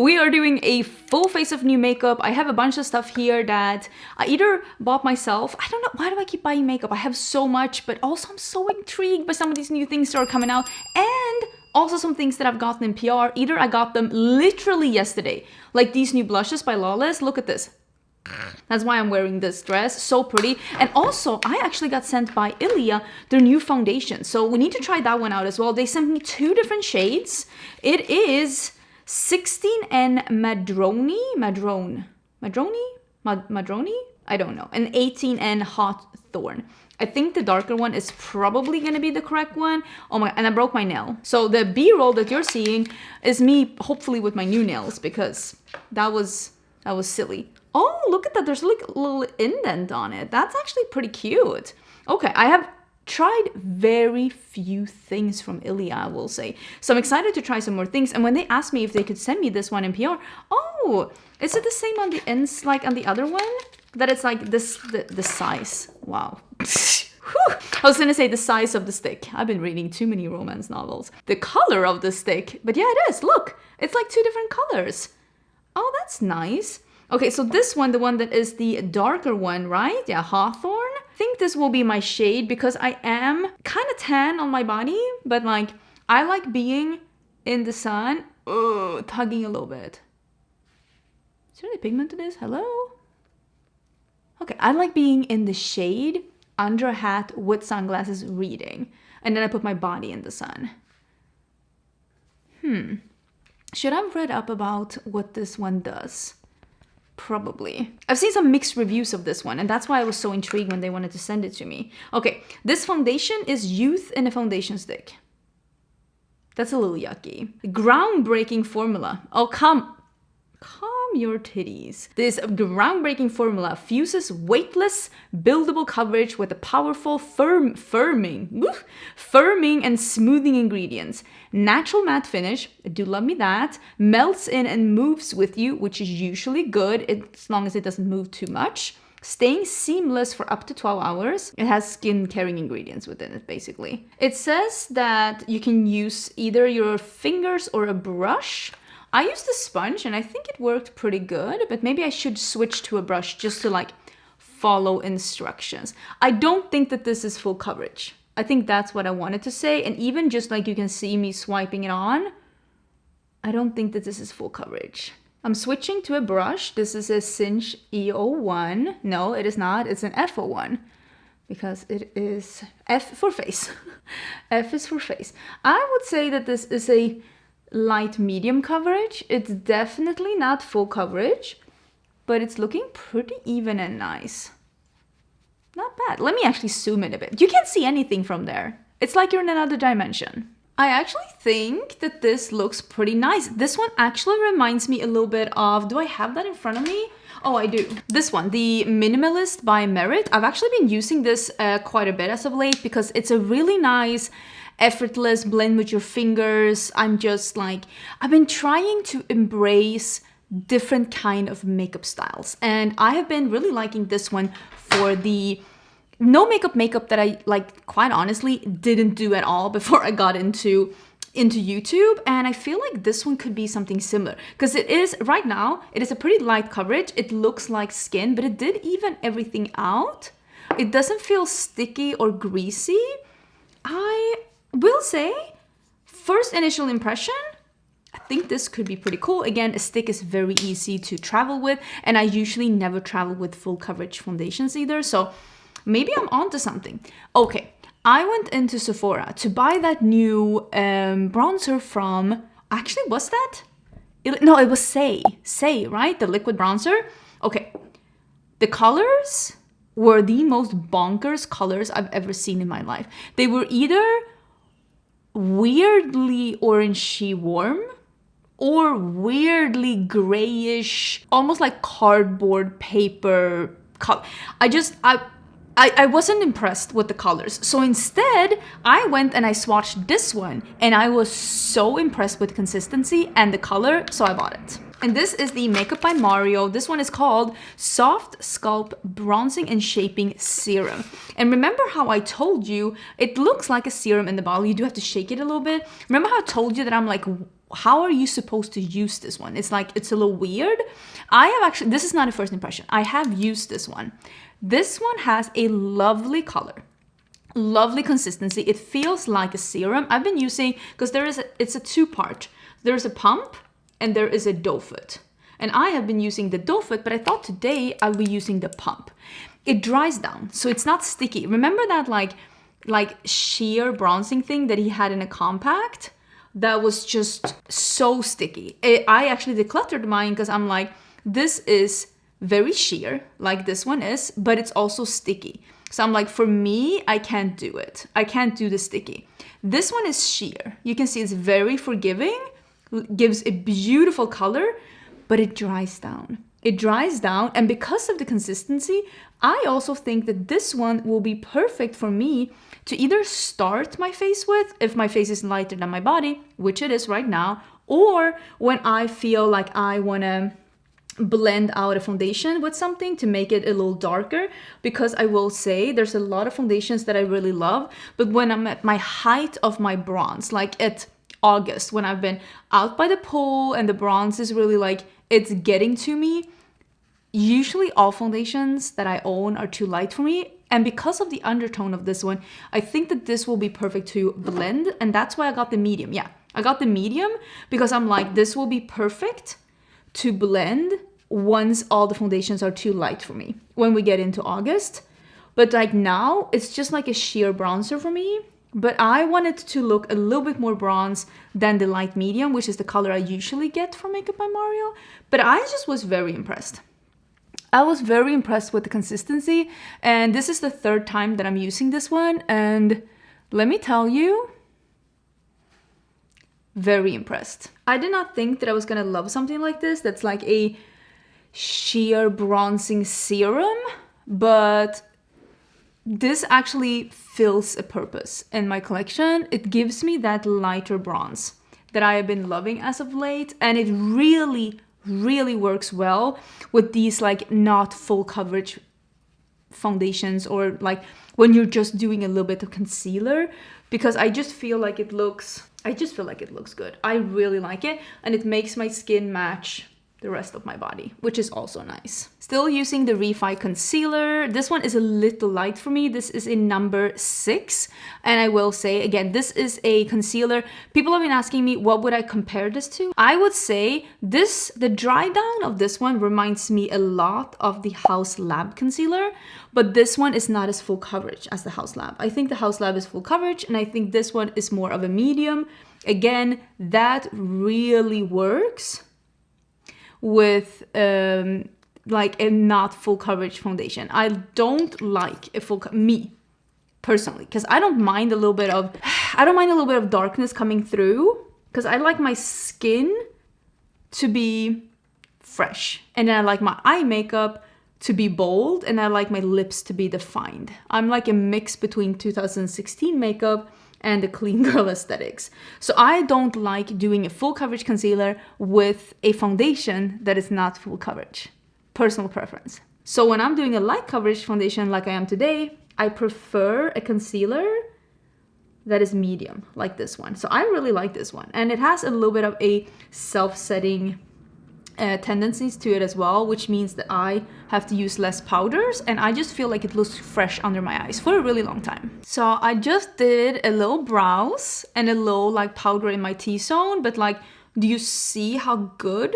We are doing a full face of new makeup. I have a bunch of stuff here that I either bought myself. I don't know, why do I keep buying makeup? I have so much, but also I'm so intrigued by some of these new things that are coming out, and also some things that I've gotten in PR. Either I got them literally yesterday, like these new blushes by Lawless. Look at this. That's why I'm wearing this dress. So pretty. And also, I actually got sent by Ilia their new foundation. So we need to try that one out as well. They sent me 2 different shades. It is 16N Madrone. I don't know. And 18N Hawthorn. I think the darker one is probably going to be the correct one. Oh my, and I broke my nail. So the B-roll that you're seeing is me, hopefully with my new nails, because that was silly. Oh, look at that. There's like a little indent on it. That's actually pretty cute. Okay, I have tried very few things from Ilia, I will say. So I'm excited to try some more things. And when they asked me if they could send me this one in PR, oh, is it the same on the ends like on the other one? That it's like this, the size. Wow. I was gonna say the size of the stick. I've been reading too many romance novels. The color of the stick. But yeah, it is. Look, it's like 2 different colors. Oh, that's nice. Okay, so this one, the one that is the darker one, right? Yeah, Hawthorn. I think this will be my shade because I am kind of tan on my body, but like, I like being in the sun. Oh, tugging a little bit. Is there any pigment to this? Hello? Okay, I like being in the shade, under a hat, with sunglasses, reading. And then I put my body in the sun. Should I have read up about what this one does? Probably. I've seen some mixed reviews of this one, and that's why I was so intrigued when they wanted to send it to me. Okay, this foundation is Youth in a Foundation Stick. That's a little yucky. Groundbreaking formula. Oh, calm your titties. This groundbreaking formula fuses weightless, buildable coverage with a powerful firming and smoothing ingredients. Natural matte finish, I do love me that, melts in and moves with you, which is usually good as long as it doesn't move too much. Staying seamless for up to 12 hours. It has skin caring ingredients within it, basically. It says that you can use either your fingers or a brush. I used a sponge and I think it worked pretty good, but maybe I should switch to a brush just to like follow instructions. I don't think that this is full coverage. I think that's what I wanted to say. And even just like you can see me swiping it on, I don't think that this is full coverage. I'm switching to a brush. This is a Cinch E01. No, it is not. It's an F01 because it is F for face. F is for face. I would say that this is a light medium coverage. It's definitely not full coverage, but it's looking pretty even and nice. Not bad. Let me actually zoom in a bit. You can't see anything from there. It's like you're in another dimension. I actually think that this looks pretty nice. This one actually reminds me a little bit of, do I have that in front of me? Oh, I do. This one, the Minimalist by Merit. I've actually been using this quite a bit as of late because it's a really nice effortless blend with your fingers. I'm just like, I've been trying to embrace different kind of makeup styles, and I have been really liking this one for the no makeup that I like, quite honestly didn't do at all before I got into YouTube. And I feel like this one could be something similar because it is right now, it is a pretty light coverage. It looks like skin, but it did even everything out. It doesn't feel sticky or greasy. I will say, first initial impression, I think this could be pretty cool. Again, a stick is very easy to travel with, and I usually never travel with full coverage foundations either, so maybe I'm onto something. Okay, I went into Sephora to buy that new bronzer from, actually, was that? No, it was Say, right? The liquid bronzer. Okay, the colors were the most bonkers colors I've ever seen in my life. They were either weirdly orangey warm or weirdly grayish, almost like cardboard paper color. I wasn't impressed with the colors. So instead, I went and I swatched this one, and I was so impressed with consistency and the color, so I bought it. And this is the Makeup by Mario. This one is called Soft Sculpt Bronzing and Shaping Serum. And remember how I told you it looks like a serum in the bottle. You do have to shake it a little bit. Remember how I told you that I'm like how are you supposed to use this one? It's like, it's a little weird. I have actually, this is not a first impression. I have used this one. This one has a lovely color, lovely consistency. It feels like a serum. I've been using, because it's a two-part. There's a pump and there is a doe foot. And I have been using the doe foot, but I thought today I'll be using the pump. It dries down, so it's not sticky. Remember that like sheer bronzing thing that he had in a compact? That was just so sticky. I actually decluttered mine because I'm like, this is very sheer, like this one is, but it's also sticky. So I'm like, for me, I can't do it. I can't do the sticky. This one is sheer. You can see it's very forgiving, gives a beautiful color, but it dries down. It dries down, and because of the consistency, I also think that this one will be perfect for me to either start my face with, if my face is lighter than my body, which it is right now, or when I feel like I wanna blend out a foundation with something to make it a little darker. Because I will say there's a lot of foundations that I really love, but when I'm at my height of my bronze, like at August, when I've been out by the pool and the bronze is really like, it's getting to me, usually all foundations that I own are too light for me. And because of the undertone of this one, I think that this will be perfect to blend. And that's why I got the medium. Yeah, I got the medium because I'm like, this will be perfect to blend once all the foundations are too light for me when we get into August. But like now, it's just like a sheer bronzer for me. But I wanted to look a little bit more bronze than the light medium, which is the color I usually get from Makeup by Mario. But I just was very impressed. I was very impressed with the consistency, and this is the third time that I'm using this one, and let me tell you, very impressed. I did not think that I was gonna love something like this that's like a sheer bronzing serum, but this actually fills a purpose in my collection. It gives me that lighter bronze that I have been loving as of late, and it really works well with these like not full coverage foundations, or like when you're just doing a little bit of concealer, because I just feel like it looks good. I really like it, and it makes my skin match the rest of my body, which is also nice. Still using the Refi concealer. This one is a little light for me. This is in number 6. And I will say, again, this is a concealer. People have been asking me, what would I compare this to? I would say the dry down of this one reminds me a lot of the House Lab concealer, but this one is not as full coverage as the House Lab. I think the House Lab is full coverage, and I think this one is more of a medium. Again, that really works with like a not full coverage foundation. I don't like a me personally, because I don't mind a little bit of darkness coming through, because I like my skin to be fresh, and then I like my eye makeup to be bold, and I like my lips to be defined. I'm like a mix between 2016 makeup and the clean girl aesthetics. So I don't like doing a full coverage concealer with a foundation that is not full coverage. Personal preference. So when I'm doing a light coverage foundation like I am today, I prefer a concealer that is medium, like this one. So I really like this one. And it has a little bit of a self-setting tendencies to it as well, which means that I have to use less powders, and I just feel like it looks fresh under my eyes for a really long time. So I just did a little brows and a little like powder in my T-zone, but like, do you see how good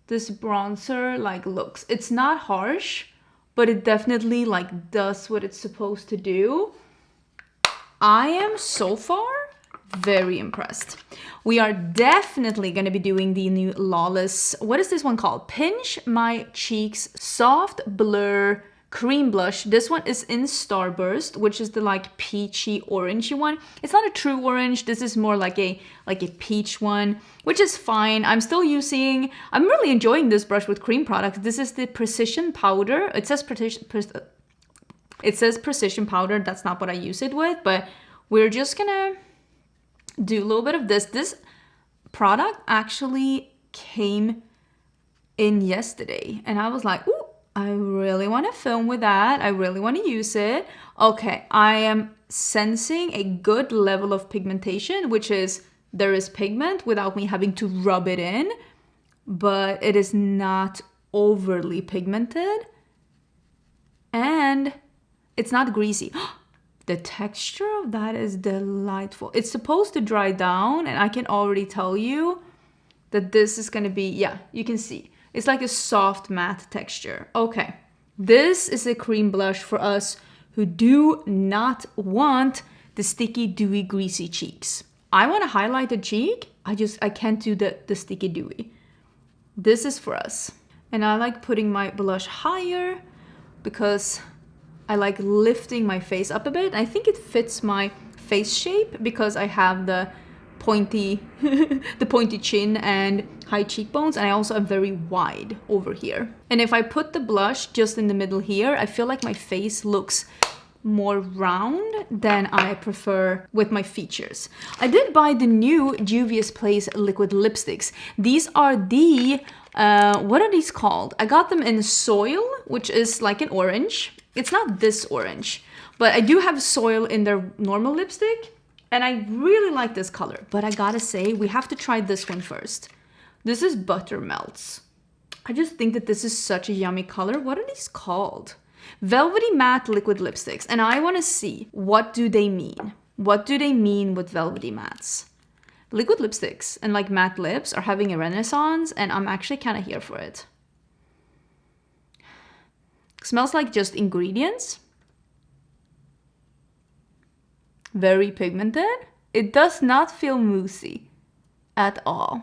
this bronzer like looks? It's not harsh, but it definitely like does what it's supposed to do. I am so far very impressed. We are definitely going to be doing the new Lawless, what is this one called? Pinch My Cheeks Soft Blur Cream Blush. This one is in Starburst, which is the like peachy orangey one. It's not a true orange. This is more like a peach one, which is fine. I'm really enjoying this brush with cream products. This is the Precision Powder. It says Precision Powder. That's not what I use it with, but we're just gonna do a little bit of this. This product actually came in yesterday, and I was like, ooh, I really want to film with that. I really want to use it. Okay, I am sensing a good level of pigmentation, which is there is pigment without me having to rub it in, but it is not overly pigmented. And it's not greasy. The texture of that is delightful. It's supposed to dry down, and I can already tell you that this is gonna be, yeah, you can see. It's like a soft matte texture. Okay, this is a cream blush for us who do not want the sticky, dewy, greasy cheeks. I want to highlight the cheek. I can't do the sticky, dewy. This is for us. And I like putting my blush higher because I like lifting my face up a bit. I think it fits my face shape because I have the pointy, the pointy chin and high cheekbones, and I also am very wide over here. And if I put the blush just in the middle here, I feel like my face looks more round than I prefer with my features. I did buy the new Juvia's Place liquid lipsticks. These are the, what are these called? I got them in Soil, which is like an orange. It's not this orange, but I do have Soil in their normal lipstick, and I really like this color. But I gotta say, we have to try this one first. This is Butter Melts. I just think that this is such a yummy color. What are these called? Velvety Matte Liquid Lipsticks. And I want to see, what do they mean? What do they mean with velvety mattes? Liquid lipsticks and like matte lips are having a renaissance, and I'm actually kind of here for it. Smells like just ingredients. Very pigmented. It does not feel moussey at all.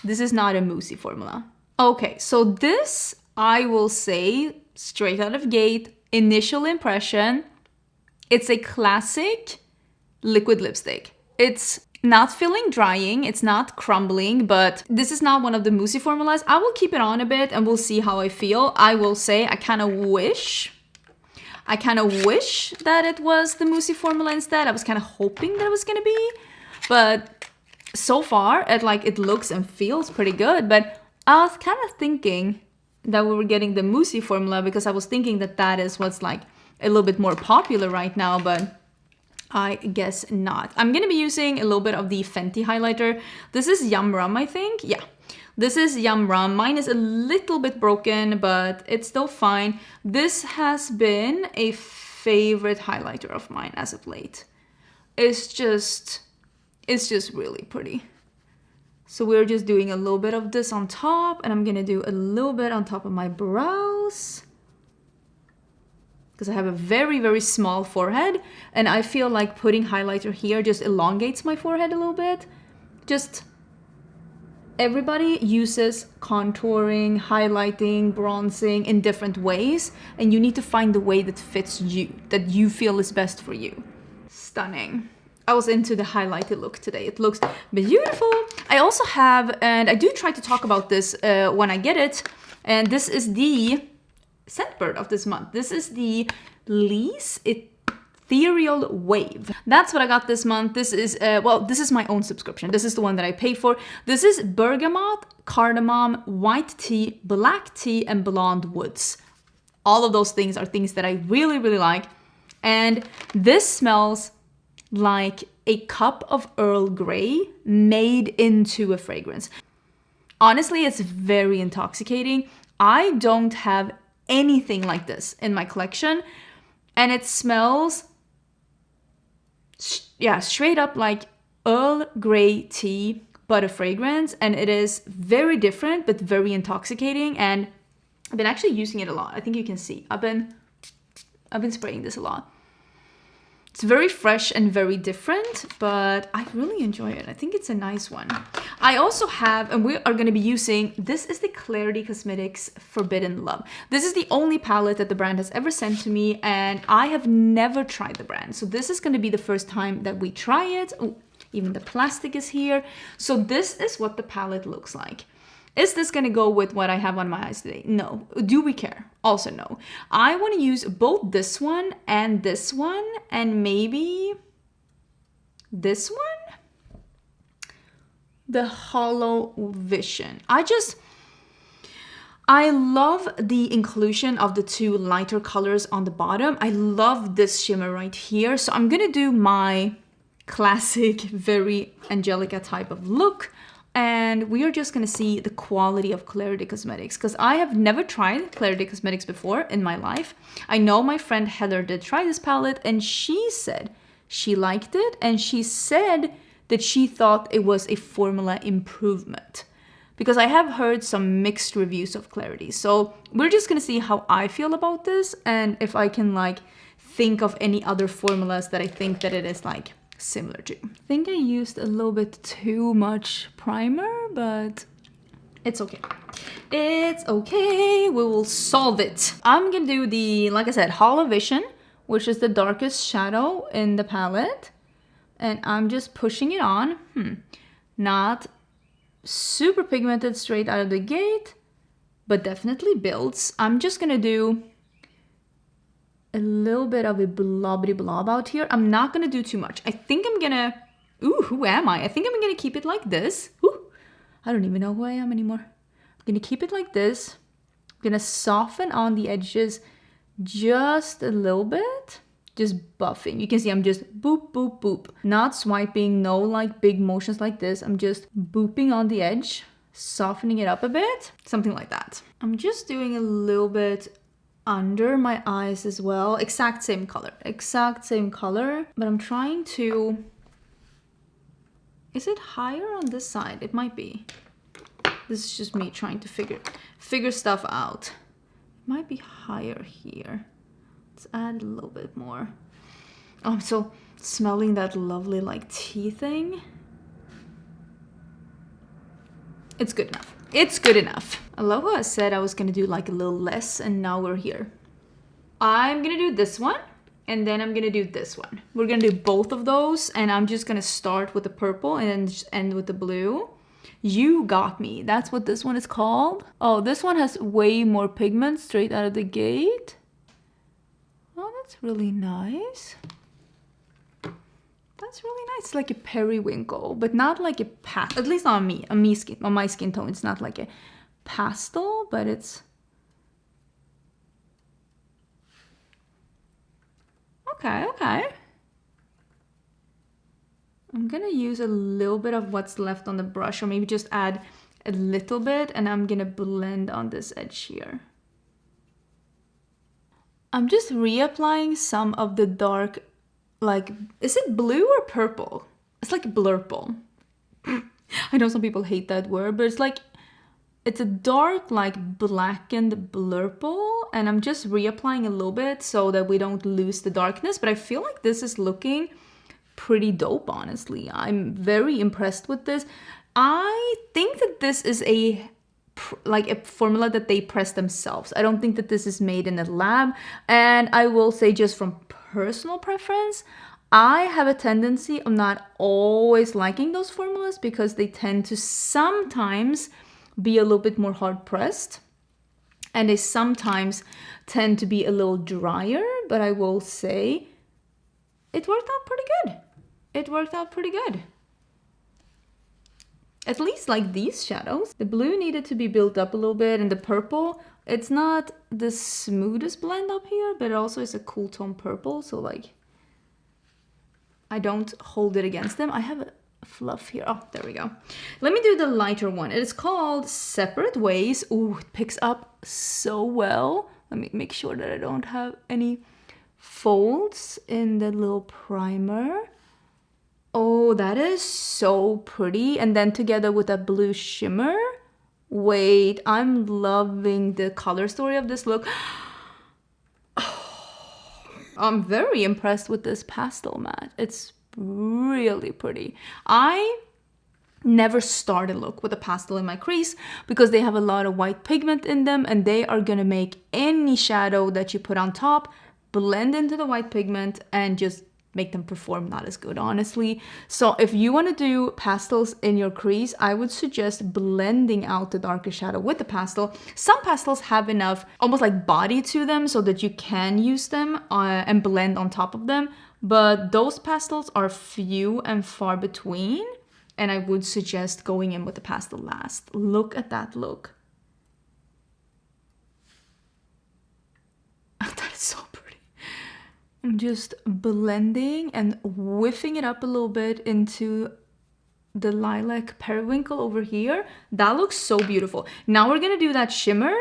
This is not a moussey formula. Okay, so this, I will say, straight out of gate, initial impression, it's a classic liquid lipstick. It's not feeling drying, it's not crumbling, but this is not one of the moussey formulas. I will keep it on a bit and we'll see how I feel. I will say I kind of wish that it was the moussey formula instead. I was kind of hoping that it was gonna be, but so far it looks and feels pretty good. But I was kind of thinking that we were getting the moussey formula because I was thinking that that is what's like a little bit more popular right now, but I guess not. I'm gonna be using a little bit of the Fenty highlighter. This is Yum Rum, I think. Yeah, this is Yum Rum. Mine is a little bit broken, but it's still fine. This has been a favorite highlighter of mine as of late. It's just really pretty. So we're just doing a little bit of this on top, and I'm gonna do a little bit on top of my brows because I have a very, very small forehead, and I feel like putting highlighter here just elongates my forehead a little bit. Just, everybody uses contouring, highlighting, bronzing in different ways, and you need to find the way that fits you, that you feel is best for you. Stunning. I was into the highlighted look today. It looks beautiful. I also have, and I do try to talk about this when I get it, and this is the Scentbird of this month. This is the Lease Ethereal Wave. That's what I got this month. This is, well, this is my own subscription. This is the one that I pay for. This is bergamot, cardamom, white tea, black tea, and blonde woods. All of those things are things that I really, really like. And this smells like a cup of Earl Grey made into a fragrance. Honestly, it's very intoxicating. I don't have anything like this in my collection, and it smells, yeah, straight up like Earl Grey tea, but a fragrance, and it is very different but very intoxicating. And I've been actually using it a lot. I think you can see I've been spraying this a lot. It's very fresh and very different, but I really enjoy it. I think it's a nice one. I also have, and we are going to be using, this is the Clarity Cosmetics Forbidden Love. This is the only palette that the brand has ever sent to me, and I have never tried the brand. So this is going to be the first time that we try it. Oh, even the plastic is here. So this is what the palette looks like. Is this gonna go with what I have on my eyes today? No. Do we care? Also no. I want to use both this one and maybe this one? The Hollow Vision. I love the inclusion of the two lighter colors on the bottom. I love this shimmer right here. So I'm gonna do my classic, very Angelica type of look. And we are just gonna see the quality of Clarity Cosmetics, because I have never tried Clarity Cosmetics before in my life. I know my friend Heather did try this palette, and she said she liked it, and she said that she thought it was a formula improvement, because I have heard some mixed reviews of Clarity. So we're just gonna see how I feel about this, and if I can like think of any other formulas that I think that it is like similar to. I think I used a little bit too much primer, but it's okay. It's okay, we will solve it. I'm gonna do the, like I said, Hollow Vision, which is the darkest shadow in the palette. And I'm just pushing it on. Not super pigmented straight out of the gate, but definitely builds. I'm just gonna do a little bit of a blobby blob out here. I'm not gonna do too much. I think I'm gonna, ooh, who am I? I think I'm gonna keep it like this. Ooh, I don't even know who I am anymore. I'm gonna keep it like this. I'm gonna soften on the edges just a little bit. Just buffing. You can see I'm just boop, boop, boop. Not swiping, no like big motions like this. I'm just booping on the edge, softening it up a bit. Something like that. I'm just doing a little bit under my eyes as well. Exact same color, but I'm trying to, is it higher on this side? It might be. This is just me trying to figure stuff out. It might be higher here. Let's add a little bit more. Oh, I'm so smelling that lovely like tea thing. It's good enough. It's good enough. I love how I said I was gonna do like a little less, and now we're here. I'm gonna do this one, and then I'm gonna do this one. We're gonna do both of those, and I'm just gonna start with the purple and then just end with the blue. You got me. That's what this one is called. Oh, this one has way more pigment straight out of the gate. Oh, that's really nice. That's really nice, like a periwinkle, but not like a at least on me, on my skin tone. It's not like a pastel, but it's okay. I'm gonna use a little bit of what's left on the brush, or maybe just add a little bit, and I'm gonna blend on this edge here. I'm just reapplying some of the dark, like, is it blue or purple? It's like blurple. I know some people hate that word, but it's like, it's a dark, like blackened blurple, and I'm just reapplying a little bit so that we don't lose the darkness, but I feel like this is looking pretty dope, honestly. I'm very impressed with this. I think that this is a formula that they press themselves. I don't think that this is made in a lab, and I will say, just from personal preference, I have a tendency of not always liking those formulas because they tend to sometimes be a little bit more hard pressed, and they sometimes tend to be a little drier, but I will say it worked out pretty good. It worked out pretty good. At least like these shadows. The blue needed to be built up a little bit, and the purple, it's not the smoothest blend up here, but it also is a cool tone purple, so like I don't hold it against them. I have a fluff here. Oh, there we go. Let me do the lighter one. It is called Separate Ways. Ooh, it picks up so well. Let me make sure that I don't have any folds in the little primer. Oh, that is so pretty. And then together with that blue shimmer. Wait, I'm loving the color story of this look. Oh, I'm very impressed with this pastel matte. It's really pretty. I never start a look with a pastel in my crease because they have a lot of white pigment in them, and they are gonna make any shadow that you put on top blend into the white pigment and just make them perform not as good, honestly. So if you want to do pastels in your crease, I would suggest blending out the darker shadow with the pastel. Some pastels have enough almost like body to them so that you can use them and blend on top of them, but those pastels are few and far between, and I would suggest going in with the pastel last. Look at that look. That is so pretty. I'm just blending and whiffing it up a little bit into the lilac periwinkle over here. That looks so beautiful. Now we're gonna do that shimmer.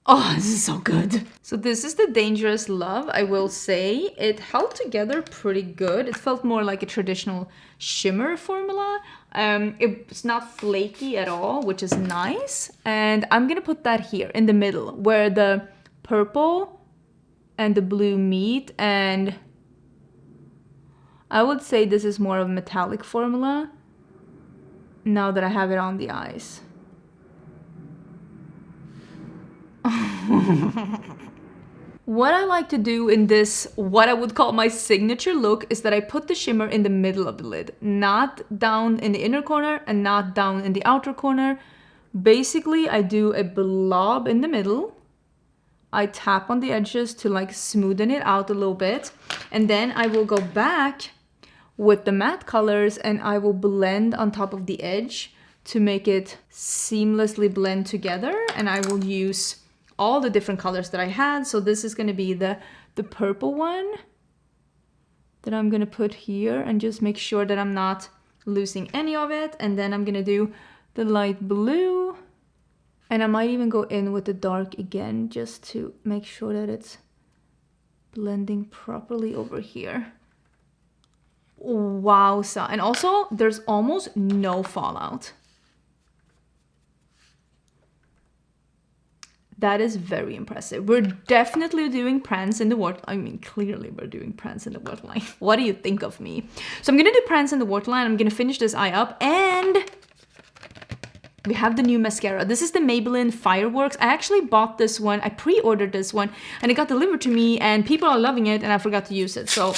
Oh, this is so good. So this is the Dangerous Love. I will say it held together pretty good. It felt more like a traditional shimmer formula. It's not flaky at all, which is nice. And I'm gonna put that here in the middle where the purple and the blue meet. And I would say this is more of a metallic formula now that I have it on the eyes. What I like to do in this, what I would call my signature look, is that I put the shimmer in the middle of the lid, not down in the inner corner and not down in the outer corner. Basically, I do a blob in the middle. I tap on the edges to like smoothen it out a little bit. And then I will go back with the matte colors and I will blend on top of the edge to make it seamlessly blend together. And I will use all the different colors that I had. So this is going to be the purple one that I'm going to put here and just make sure that I'm not losing any of it. And then I'm going to do the light blue. And I might even go in with the dark again just to make sure that it's blending properly over here. Wow. And also there's almost no fallout. That is very impressive. We're definitely doing prance in the waterline. I mean, clearly we're doing prance in the waterline. What do you think of me? So I'm gonna do prance in the waterline. I'm gonna finish this eye up and we have the new mascara. This is the Maybelline Fireworks. I actually bought this one. I pre-ordered this one and it got delivered to me and people are loving it and I forgot to use it. So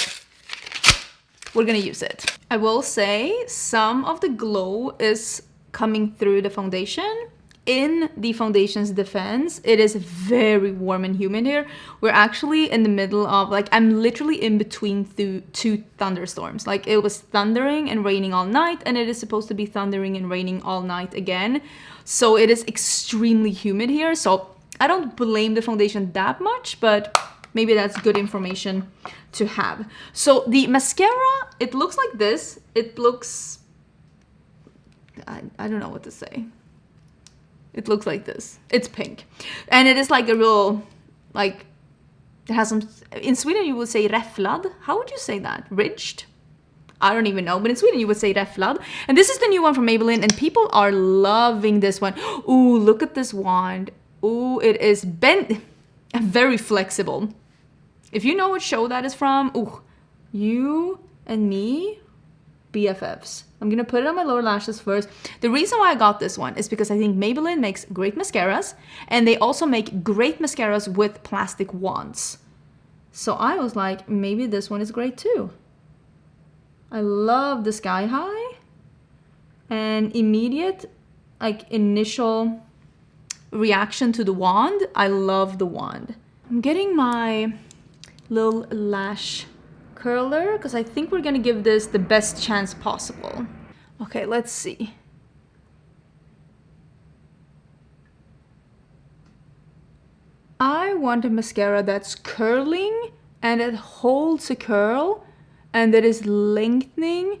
we're gonna use it. I will say some of the glow is coming through the foundation. In the foundation's defense, it is very warm and humid here. We're actually in the middle of, like, I'm literally in between two thunderstorms. Like, it was thundering and raining all night, and it is supposed to be thundering and raining all night again. So it is extremely humid here. So I don't blame the foundation that much, but maybe that's good information to have. So the mascara, it looks like this. It looks, I don't know what to say. It looks like this. It's pink. And it is like a real, like, it has some, in Sweden you would say räfflad. How would you say that? Ridged? I don't even know, but in Sweden you would say räfflad. And this is the new one from Maybelline and people are loving this one. Ooh, look at this wand. Ooh, it is bent, very flexible. If you know what show that is from, ooh, you and me, BFFs. I'm gonna put it on my lower lashes first. The reason why I got this one is because I think Maybelline makes great mascaras and they also make great mascaras with plastic wands. So I was like, maybe this one is great too. I love the Sky High and immediate, like, initial reaction to the wand. I love the wand. I'm getting my little lash curler because I think we're gonna give this the best chance possible. Okay, let's see. I want a mascara that's curling and it holds a curl and that is lengthening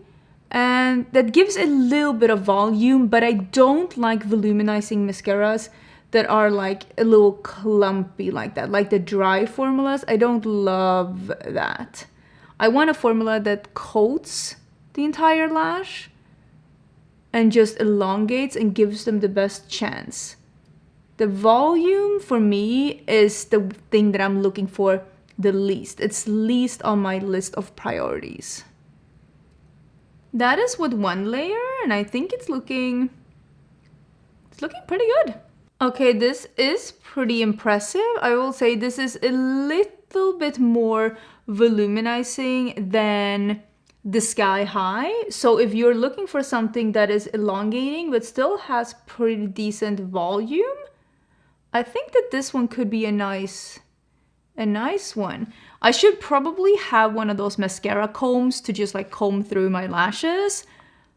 and that gives a little bit of volume, but I don't like voluminizing mascaras that are like a little clumpy like that, like the dry formulas. I don't love that. I want a formula that coats the entire lash and just elongates and gives them the best chance. The volume for me is the thing that I'm looking for the least. It's least on my list of priorities. That is with one layer and I think it's looking pretty good. Okay, this is pretty impressive. I will say this is a little bit more voluminizing than the Sky High. So if you're looking for something that is elongating but still has pretty decent volume, I think that this one could be a nice one. I should probably have one of those mascara combs to just like comb through my lashes,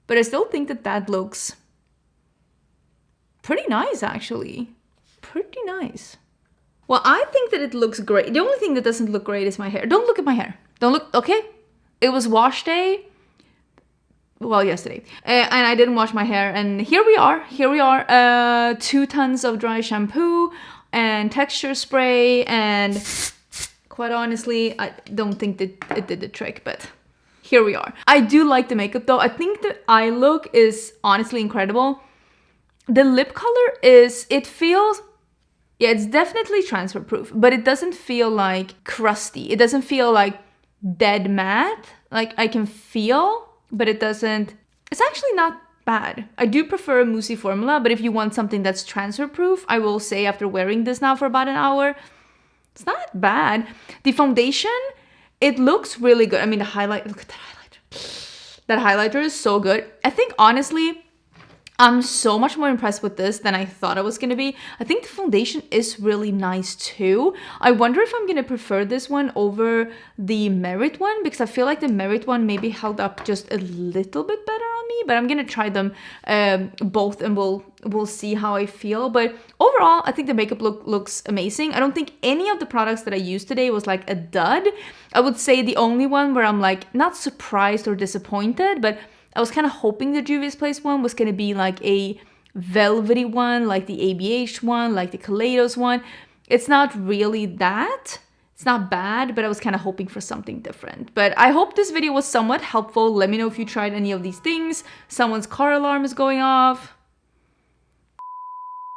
but I still think that that looks pretty nice actually. Pretty nice. Well, I think that it looks great. The only thing that doesn't look great is my hair. Don't look at my hair. Don't look, okay? It was wash day. Well, yesterday. And I didn't wash my hair. And here we are. Here we are. 2 tons of dry shampoo and texture spray. And quite honestly, I don't think that it did the trick, but here we are. I do like the makeup though. I think the eye look is honestly incredible. The lip color is, it feels, yeah, it's definitely transfer proof, but it doesn't feel like crusty. It doesn't feel like dead matte. Like I can feel, but it doesn't, it's actually not bad. I do prefer a moussey formula, but if you want something that's transfer proof, I will say after wearing this now for about an hour, it's not bad. The foundation, it looks really good. I mean, the highlight, look at that highlighter. That highlighter is so good. I think honestly, I'm so much more impressed with this than I thought I was going to be. I think the foundation is really nice too. I wonder if I'm going to prefer this one over the Merit one, because I feel like the Merit one maybe held up just a little bit better on me, but I'm going to try them both and we'll see how I feel. But overall, I think the makeup looks amazing. I don't think any of the products that I used today was like a dud. I would say the only one where I'm like not surprised or disappointed, but I was kind of hoping the Juvia's Place one was going to be like a velvety one, like the ABH one, like the Kaleidos one. It's not really that. It's not bad, but I was kind of hoping for something different. But I hope this video was somewhat helpful. Let me know if you tried any of these things. Someone's car alarm is going off.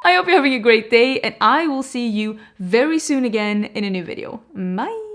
I hope you're having a great day, and I will see you very soon again in a new video. Bye!